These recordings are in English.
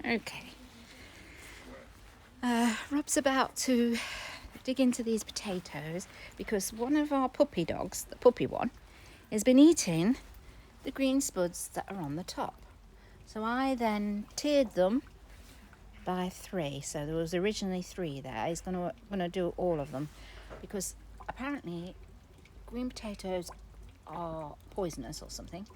Okay. Rob's about to dig into these potatoes because one of our puppy dogs, the puppy one, has been eating the green spuds that are on the top. So I then tiered them by 3. So there was originally 3 there. He's gonna do all of them because apparently green potatoes are poisonous or something,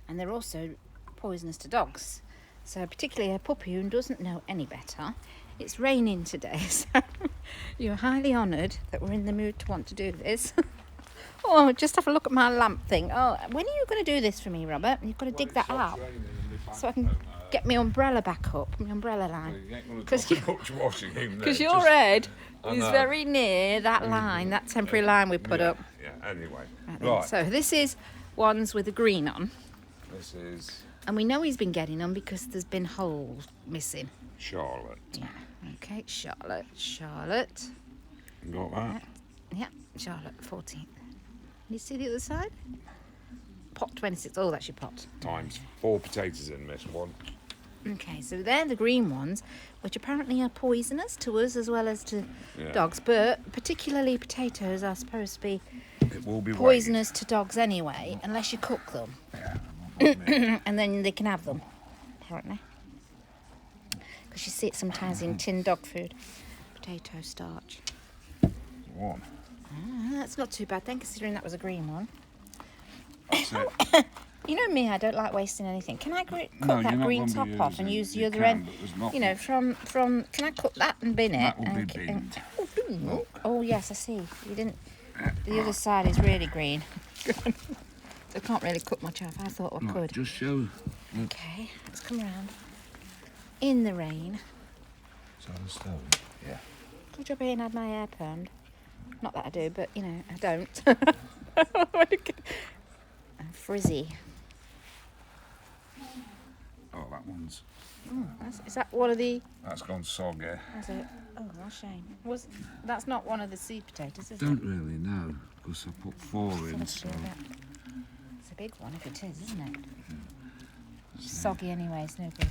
and they're also poisonous to dogs. So particularly a puppy who doesn't know any better. It's raining today, so you're highly honoured that we're in the mood to want to do this. Oh, just have a look at my lamp thing. Oh, when are you going to do this for me, Robert? You've got to dig that up so I can get my umbrella back up, my umbrella line. Because your head is very near that line, that temporary line we put up. Yeah, anyway. Right. So this is ones with the green on. This is... And we know he's been getting them because there's been holes missing. Charlotte. Yeah. Okay, Charlotte. You got that? Yeah, Charlotte, 14th. You see the other side? Pot 26. Oh, that's your pot. Times 4 potatoes in this one. Okay, so they're the green ones, which apparently are poisonous to us as well as to dogs. But particularly potatoes are supposed to be, poisonous to dogs anyway, unless you cook them. Yeah, and then they can have them, apparently. Because you see it sometimes in tin dog food. Potato starch. One. That's not too bad then, considering that was a green one. That's it. You know me, I don't like wasting anything. Can I cut that green top off and use the other end? You know, from can I cut that and bin it? That will be binned. Oh yes, I see. You didn't. The other side is really green. So I can't really cut much off. I thought I could. Just show. Okay, let's come around. In the rain. So the stove. Yeah. Good job I ain't had my hair permed. Not that I do, but you know, I don't. And frizzy. Oh, that one's... Is that one of the... That's gone soggy. Is it? Oh, what a shame. That's not one of the seed potatoes, is it? Don't really know, because I put 4 in, so... It's a big one if it is, isn't it? Soggy anyway, it's no good.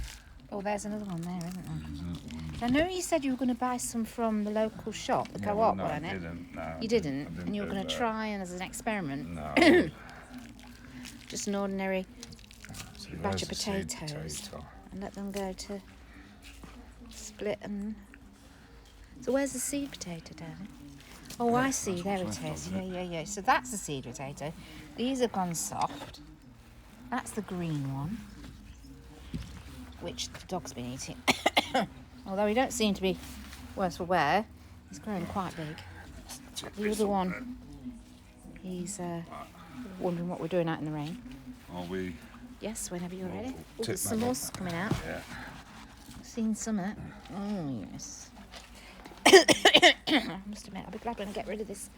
Oh, there's another one there, isn't there? I know you said you were going to buy some from the local shop, the co-op, no, wasn't it? I didn't. No, you didn't? And you were going to try and as an experiment? No. Just an ordinary batch of potatoes. potatoes. And let them go to split and... So where's the seed potato, darling? Oh, I see. There it is. Yeah. So that's the seed potato. These have gone soft. That's the green one, which the dog's been eating. Although he don't seem to be worse for wear. He's growing quite big. The other one, he's wondering what we're doing out in the rain. Are we? Yes, whenever you're ready. Oh, there's some more coming out. Yeah. I've seen some of it. Oh, yes. I must admit, I'll be glad when I get rid of this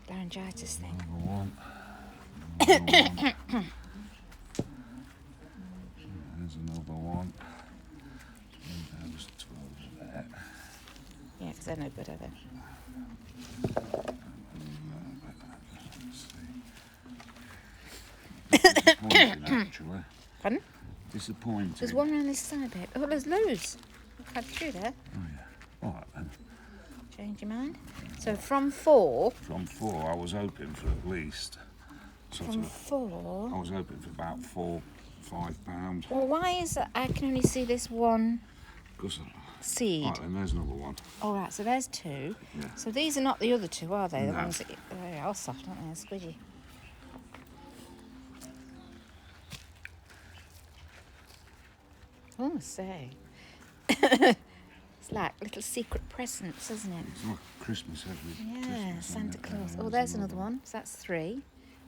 laryngitis thing. Number one. There's another one. And there's 12 there. Yeah, because they're no good, are they? Disappointing, actually. Pardon? Disappointing. There's one around this side, babe. Oh, there's loads. I've had 2 there. Oh, yeah. All right, then. Change your mind? So from 4... From 4, I was hoping for at least... From 4... I was hoping for about £4-5. Well, why is it I can only see this one Because... seed? Right, then there's another one. All right, so there's 2. Yeah. So these are not the other 2, are they? The No. ones that... They are soft, aren't they? They're squidgy. Oh, say. It's like little secret presents, isn't it? It's like Christmas every Yeah, Christmas, Santa isn't it? Claus. Oh, there's another one. So that's 3.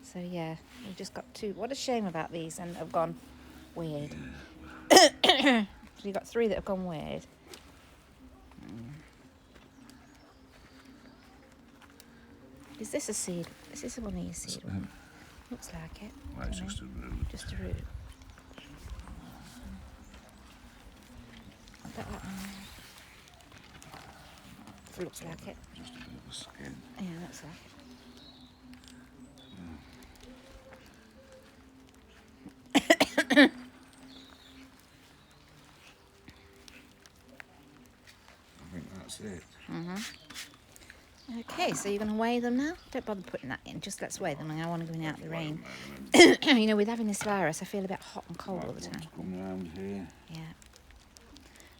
So yeah, we've just got 2. What a shame about these and have gone weird. So you've got 3 that have gone weird. Is this a seed? Is this one of your seed? Looks like it. Well, it's just a root. Just a root. I bet that one. It looks like it. Just a bit of a skin. Yeah, looks like it. That's it. Okay, so you're going to weigh them now? Don't bother putting that in, just let's weigh them. I want to go in out the rain. You know, with having this virus, I feel a bit hot and cold all the time. Come around here. Yeah.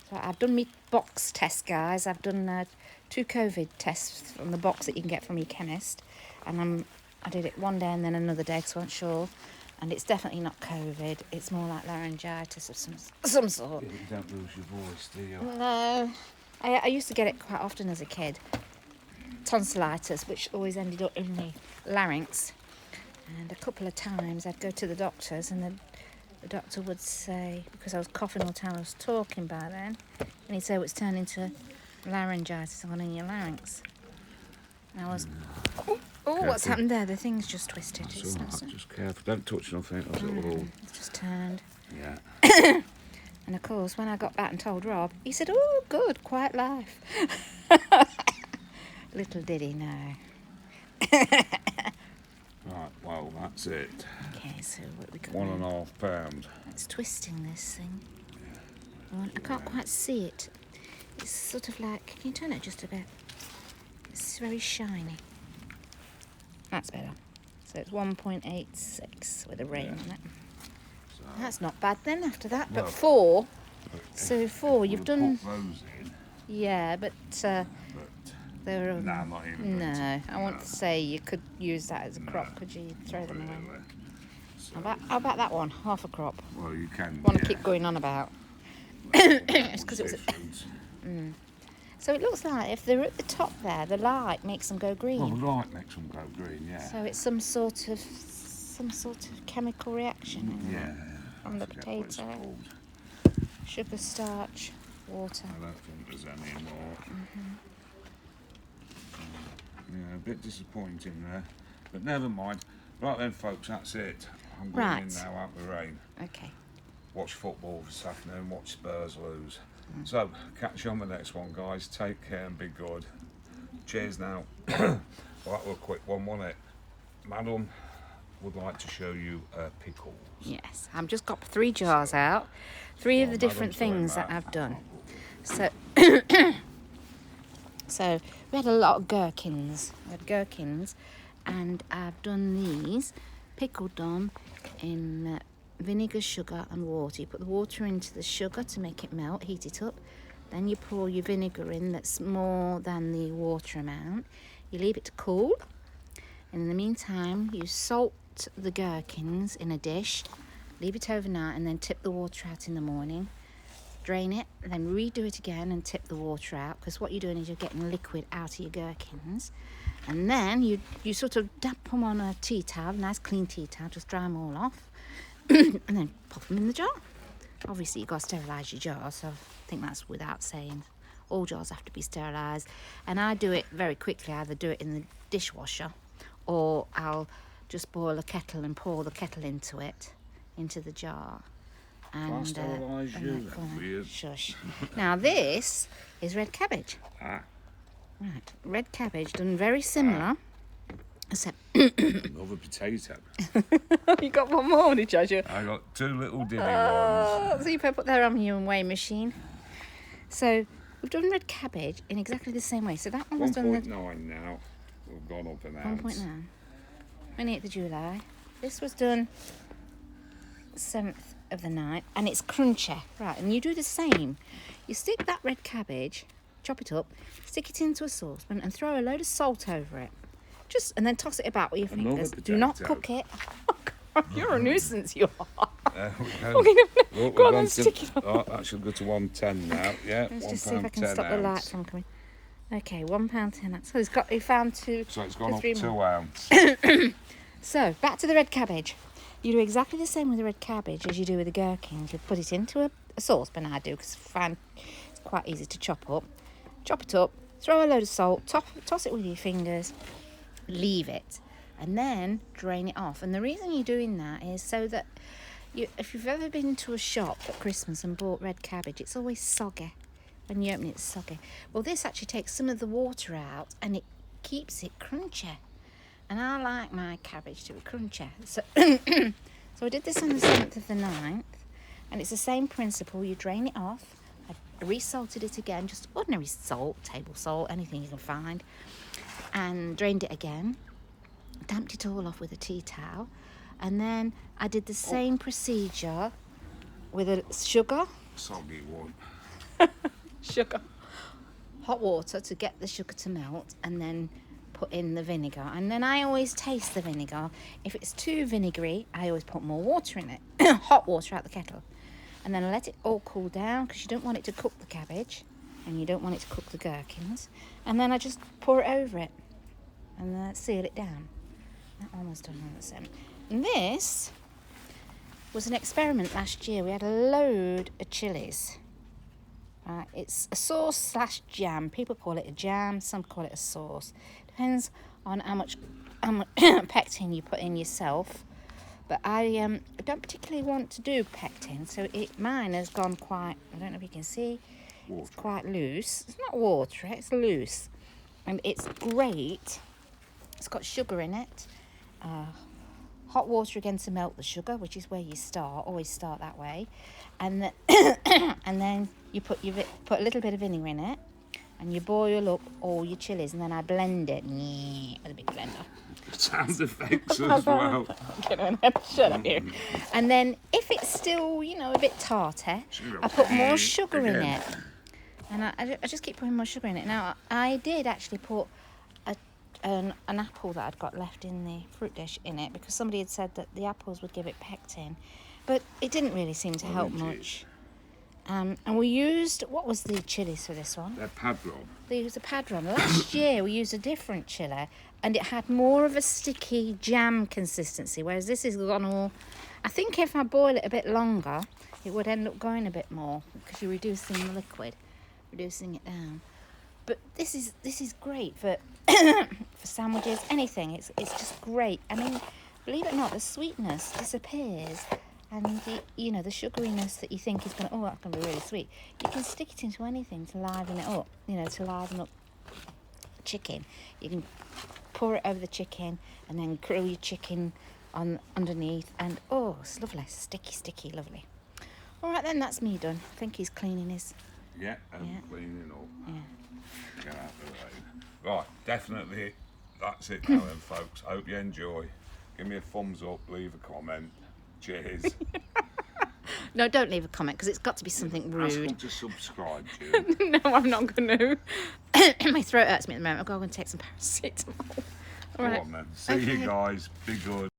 So I've done my box test, guys. I've done 2 COVID tests from the box that you can get from your chemist. And I did it one day and then another day because I wasn't sure. And it's definitely not COVID. It's more like laryngitis of some sort. You don't lose your voice, do you? No. I used to get it quite often as a kid. Tonsillitis, which always ended up in the larynx. And a couple of times I'd go to the doctors and the doctor would say, because I was coughing all the time, I was talking by then, and he'd say, it's turned into laryngitis on in your larynx. And I was, oh, what's happened there? The thing's just twisted. That's all right. Just careful. Don't touch nothing. Else it will all... It's just turned. Yeah. And of course, when I got back and told Rob, he said, oh, good, quiet life. Little did he know. Right, well, that's it. Okay, so what we got? 1.5 pounds. It's twisting this thing. I can't quite see it. It's sort of like, can you turn it just a bit? It's very shiny. That's better. So it's 1.86 with a rain on it. So, That's not bad then after that. But Well, 4. So 4, you've done. Put those in, Yeah, but but they're. nah, not even. going No, to. I want to say you could use that as a crop. Could you throw them away? Really. So, How about that one? Half a crop. well, you can. Want to yeah. keep going on about. It's 'cause it was a- different. So it looks like if they're at the top there, the light makes them go green. Well, the light makes them go green, yeah. So it's some sort of chemical reaction in Yeah. there. On the I forget what it's potato. called. Sugar, starch, water. I don't think there's any more. Yeah, a bit disappointing there, but never mind. Right then, folks, that's it. I'm going in Right. now out the rain. Okay. Watch football this afternoon. Watch Spurs lose. So catch you on the next one, guys. Take care and be good. Cheers now. Well, that was a quick one, wasn't it? Madam would like to show you pickles. Yes, I've just got 3 jars out. 3 of Well, the different Madam's doing things that that. I've done. So, so we had a lot of gherkins. We had gherkins, and I've done these, pickled them in vinegar, sugar, and water. You put the water into the sugar to make it melt, heat it up. Then you pour your vinegar in that's more than the water amount. You leave it to cool. And in the meantime, you salt the gherkins in a dish, leave it overnight, and then tip the water out in the morning. Drain it, then redo it again and tip the water out, because what you're doing is you're getting liquid out of your gherkins. And then you sort of dab them on a tea towel, nice clean tea towel, just dry them all off, and then pop them in the jar. Obviously, you've got to sterilise your jar, so I think that's without saying. All jars have to be sterilised. And I do it very quickly. I either do it in the dishwasher, or I'll just boil a kettle and pour the kettle into the jar. And sterilise you, and that's go on. weird. Shush. Now this is red cabbage. Ah, Right, red cabbage done very similar. Except another potato. you got one more, did you? I got 2 little diddy ones. So you better put that on your weighing machine. So we've done red cabbage in exactly the same way. So that one was done 1.9 now. We've gone up an ounce. 1.9. 28th of July. This was done 7th of the 9th, and it's crunchy. Right, and you do the same. You stick that red cabbage, chop it up, stick it into a saucepan, and throw a load of salt over it. And then toss it about with your Another fingers. Do not potato. cook it. Oh, God, you're a nuisance, you are. There we go. Okay, Look, go we've on gone and to- stick it on. Oh, that should go to 110 now. Yeah, Let's £1.10 just see if I can stop the light ounce. from coming. Okay, £1.10. So he found 2. So it's gone up 3 2 more. ounce. So back to the red cabbage. You do exactly the same with the red cabbage as you do with the gherkins. You put it into a saucepan. I do because it's quite easy to chop up. Chop it up. Throw a load of salt. Toss it with your fingers. Leave it, and then drain it off. And the reason you're doing that is so that if you've ever been to a shop at Christmas and bought red cabbage, it's always soggy. When you open it, it's soggy. Well, this actually takes some of the water out and it keeps it crunchy. And I like my cabbage to be crunchy. So, so I did this on the 7th of the 9th, and it's the same principle. You drain it off. I resalted it again, just ordinary salt, table salt, anything you can find, and drained it again, damped it all off with a tea towel, and then I did the same procedure with a sugar, Soggy one. sugar, hot water to get the sugar to melt, and then put in the vinegar. And then I always taste the vinegar. If it's too vinegary, I always put more water in it, hot water out the kettle, and then let it all cool down, because you don't want it to cook the cabbage and you don't want it to cook the gherkins. And then I just pour it over it and seal it down. That one was done on the same. And this was an experiment last year. We had a load of chilies. It's a sauce slash jam. People call it a jam, some call it a sauce. Depends on how much pectin you put in yourself. But I don't particularly want to do pectin, so mine has gone quite, I don't know if you can see, Water. It's quite loose. It's not water, it's loose. And it's great. It's got sugar in it. Hot water again to melt the sugar, which is where you start. Always start that way. And and then you put a little bit of vinegar in it, and you boil up all your chilies, and then I blend it with a big blender. Sound effects as well. Shut up, you. And then if it's still, a bit tarty, I put more sugar in it. And I just keep putting more sugar in it. Now, I did actually put an apple that I'd got left in the fruit dish in it, because somebody had said that the apples would give it pectin, but it didn't really seem to help much. And we used, what was the chilies for this one? They're padron. They used a padron. Last year we used a different chili, and it had more of a sticky jam consistency, whereas this is gone all, I think if I boil it a bit longer, it would end up going a bit more, because you're reducing the liquid, reducing it down. But this is great for for sandwiches, anything. It's just great. I mean, believe it or not, the sweetness disappears, and the sugariness that you think is that's going to be really sweet. You can stick it into anything to liven it up. To liven up chicken. You can pour it over the chicken, and then grill your chicken on underneath, and it's lovely, sticky, lovely. All right then, that's me done. I think he's cleaning his. Yeah, and cleaning up. Yeah. Get out the way. Right, definitely that's it now then, folks. Hope you enjoy. Give me a thumbs up, leave a comment. Cheers. No, don't leave a comment, because it's got to be something rude. Ask them to subscribe, June. No, I'm not going to. My throat hurts me at the moment. I'll go and take some paracetamol. All right. Go on then. See you guys. Be good.